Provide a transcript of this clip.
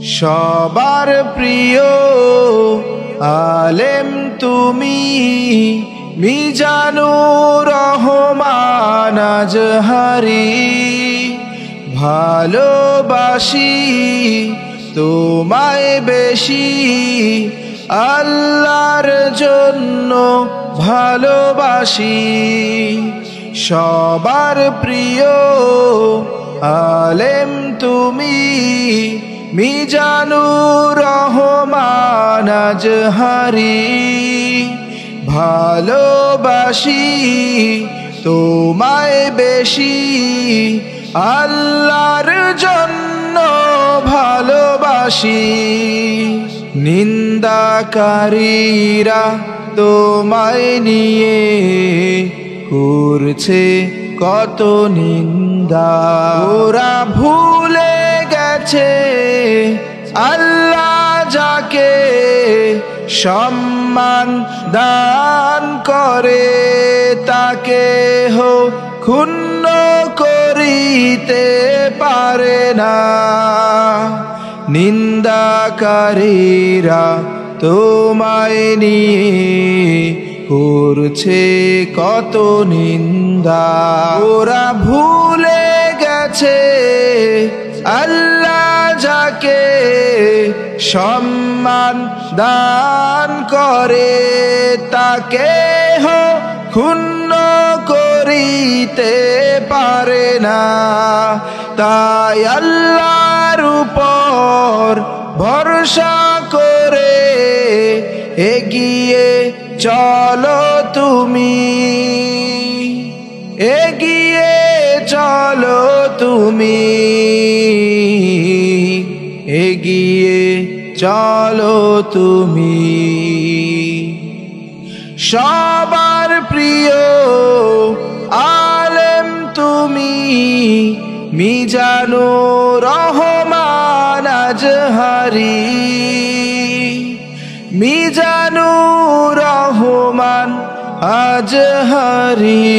সবার প্রিয় আলেম তুমি, মিজানুর রহমান আজহারি। ভালোবাসি তোমায় বেশি, আল্লাহর জন্য ভালোবাসি। সবার প্রিয় আলেম তুমি, মিজানুর রহমান আজহারি। ভালোবাসি তোমায় বেশি, আল্লাহর জন্য ভালোবাসি। নিন্দাকারীরা তোমায় নিয়ে করছে কত নিন্দা, ওরা ভুলে গেছে আল্লাহ যাকে সম্মান দান করে, তাকে ক্ষুণ্ণ করিতে পারে না। নিন্দাকারীরা তোমায় নিয়ে করছে কত নিন্দা, ওরা ভুলে গেছে আল্লাহ যাকে সম্মান দান করে, তাকে ক্ষুণ্ণ করিতে পারে না। তাই আল্লাহর উপর ভরসা করে এগিয়ে চলো তুমি, এগিয়ে চলো তুমি, এগিয়ে চলো তুমি। সবার প্রিয় আলেম তুমি, মিজানুর রহমান আজহারি। মিজানুর রহমান আজহারি।